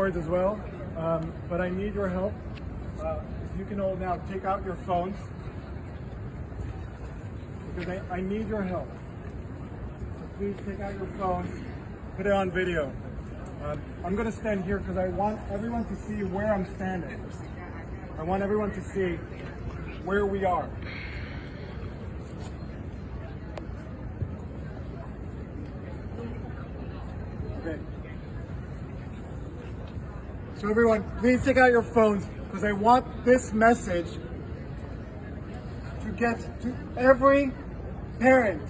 boards as well, but I need your help. If you can all now take out your phones, because I need your help. So please take out your phones, put it on video. I'm going to stand here because I want everyone to see where I'm standing. I want everyone to see where we are. Okay. So everyone, please take out your phones because I want this message to get to every parent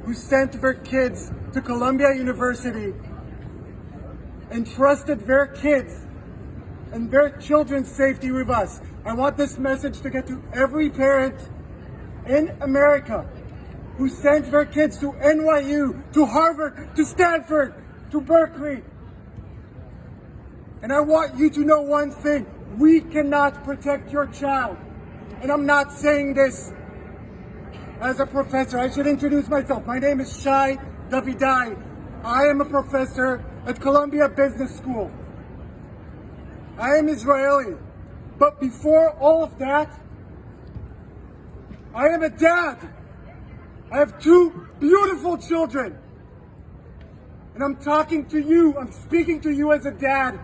who sent their kids to Columbia University and trusted their kids and their children's safety with us. I want this message to get to every parent in America who sent their kids to NYU, to Harvard, to Stanford, to Berkeley. And I want you to know one thing: we cannot protect your child. And I'm not saying this as a professor. I should introduce myself. My name is Shai Davidai. I am a professor at Columbia Business School. I am Israeli. But before all of that, I am a dad. I have 2 beautiful children. And I'm talking to you, I'm speaking to you as a dad.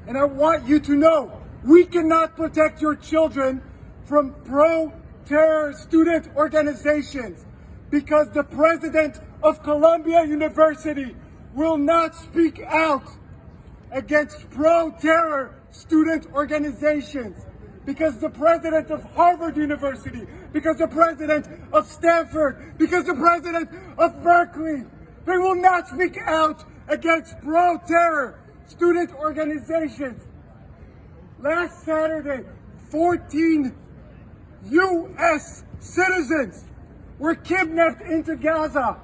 And I want you to know, we cannot protect your children from pro-terror student organizations because the president of Columbia University will not speak out against pro-terror student organizations, because the president of Harvard University, because the president of Stanford, because the president of Berkeley, they will not speak out against pro-terror student organizations. Last Saturday, 14 U.S. citizens were kidnapped into Gaza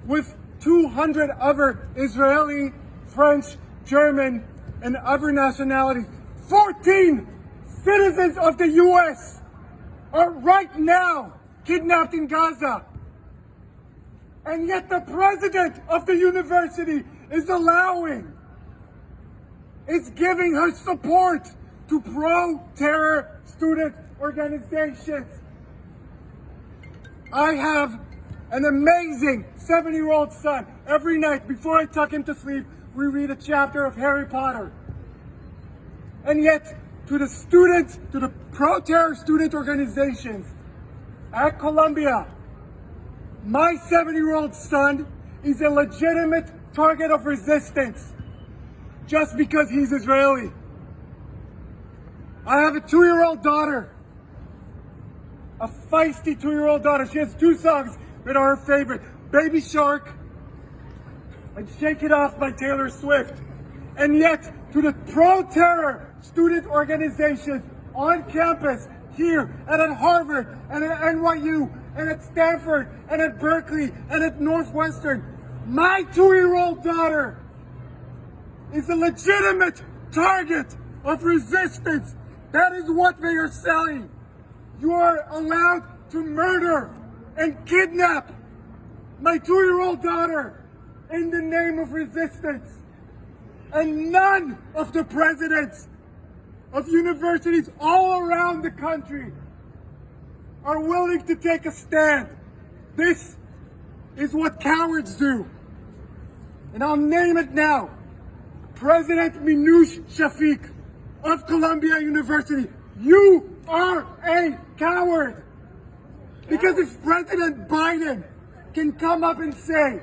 with 200 other Israeli, French, German, and other nationalities. 14 citizens of the U.S. are right now kidnapped in Gaza. And yet the president of the university is giving her support to pro-terror student organizations. I have an amazing 7-year-old son. Every night before I tuck him to sleep, we read a chapter of Harry Potter. And yet, to the students, to the pro-terror student organizations at Columbia, my 7-year-old son is a legitimate target of resistance just because he's Israeli. I have a 2-year-old daughter, a feisty 2-year-old daughter. She has 2 songs that are her favorite: Baby Shark and Shake It Off by Taylor Swift. And yet, to the pro-terror student organizations on campus here and at Harvard and at NYU and at Stanford and at Berkeley and at Northwestern, my 2-year-old daughter is a legitimate target of resistance. That is what they are selling. You are allowed to murder and kidnap my 2-year-old daughter in the name of resistance. And none of the presidents of universities all around the country are willing to take a stand. This is what cowards do. And I'll name it now. President Minouche Shafik of Columbia University, you are a coward. Because if President Biden can come up and say,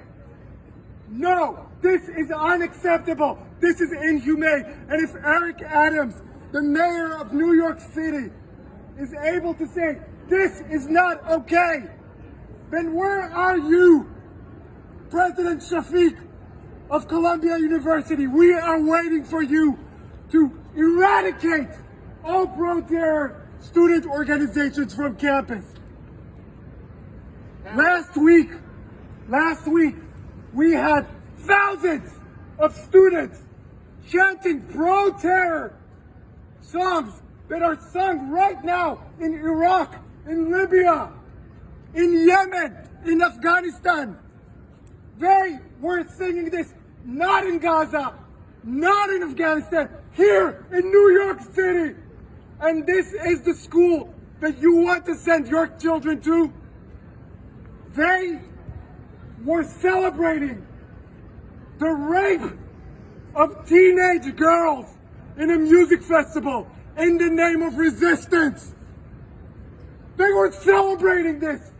no, this is unacceptable, this is inhumane, and if Eric Adams, the mayor of New York City, is able to say, this is not okay, then where are you, President Shafik of Columbia University? We are waiting for you to eradicate all pro-terror student organizations from campus. Last week, we had thousands of students chanting pro-terror songs that are sung right now in Iraq, in Libya, in Yemen, in Afghanistan. They were singing this not in Gaza, not in Afghanistan, here in New York City. And this is the school that you want to send your children to. They were celebrating the rape of teenage girls in a music festival in the name of resistance. They were celebrating this.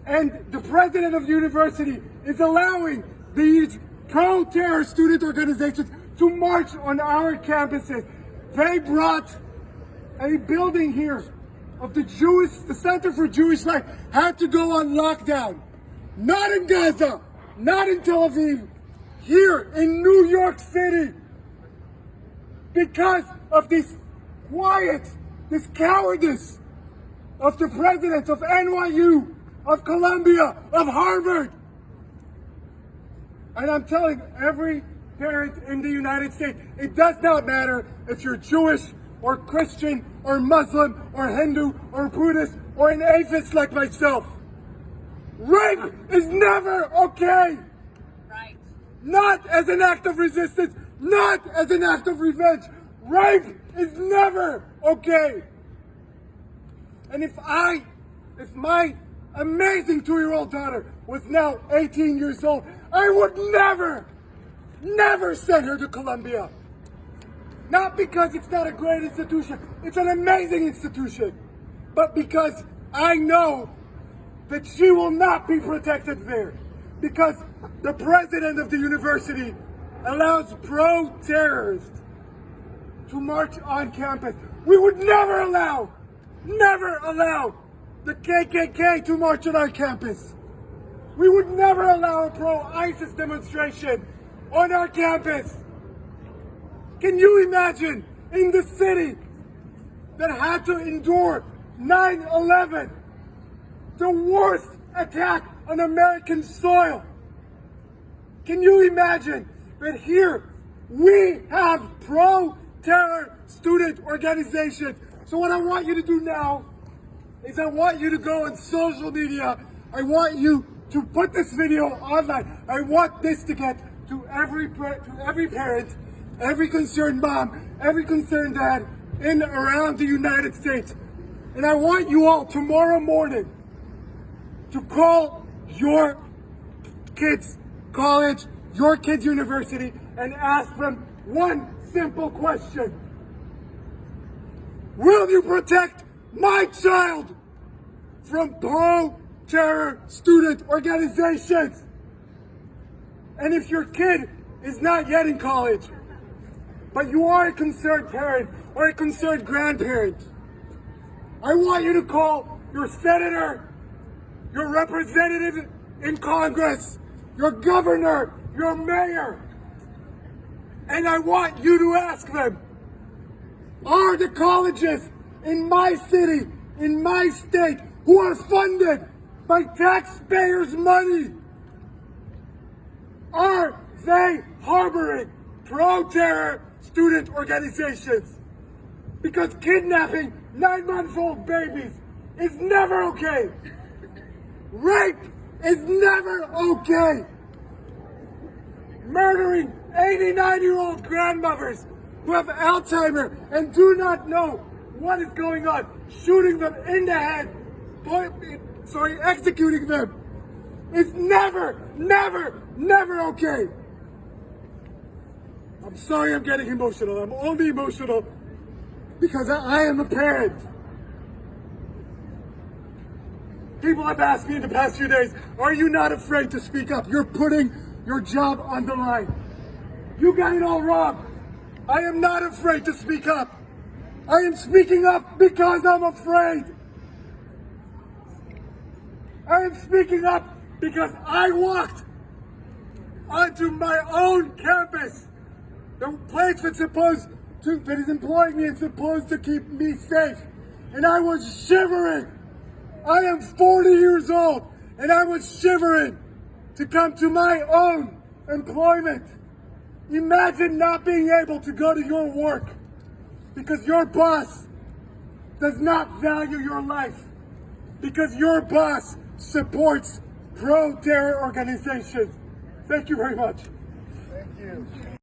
And the president of the university is allowing these pro-terror student organizations to march on our campuses. They brought a building here of the Center for Jewish Life had to go on lockdown. Not in Gaza, not in Tel Aviv, here in New York City. Because of this cowardice of the presidents of NYU, of Columbia, of Harvard. And I'm telling every parent in the United States, it does not matter if you're Jewish or Christian or Muslim or Hindu or Buddhist or an atheist like myself. Rape is never okay. Right. Not as an act of resistance, not as an act of revenge. Rape is never okay. And if my amazing 2-year-old daughter was now 18 years old, I would never send her to Columbia. Not because it's not a great institution, it's an amazing institution, but because I know that she will not be protected there. Because the president of the university allows pro-terrorists to march on campus. We would never allow the KKK to march on our campus. We would never allow a pro-ISIS demonstration on our campus. Can you imagine in the city that had to endure 9/11, the worst attack on American soil? Can you imagine that here we have pro-terror student organizations? So what I want you to do now is I want you to go on social media. I want you to put this video online. I want this to get to every parent, every concerned mom, every concerned dad in around the United States. And I want you all tomorrow morning to call your kids' college, your kids' university, and ask them one simple question. Will you protect my child from pro-terror student organizations? And if your kid is not yet in college, but you are a concerned parent or a concerned grandparent, I want you to call your senator, your representative in Congress, your governor, your mayor, and I want you to ask them, are the colleges in my city, in my state, who are funded by taxpayers' money, are they harboring pro-terror student organizations? Because kidnapping 9-month-old babies is never okay. Rape is never okay. Murdering 89-year-old grandmothers who have Alzheimer's and do not know what is going on, shooting them in the head, executing them, is never okay. I'm sorry I'm getting emotional. I'm only emotional because I am a parent. People have asked me in the past few days, are you not afraid to speak up? You're putting your job on the line. You got it all wrong. I am not afraid to speak up. I am speaking up because I'm afraid. I am speaking up because I walked onto my own campus, the place that is employing me and supposed to keep me safe, and I was shivering. I am 40 years old, and I was shivering to come to my own employment. Imagine not being able to go to your work because your boss does not value your life, because your boss supports pro-terror organizations. Thank you very much. you.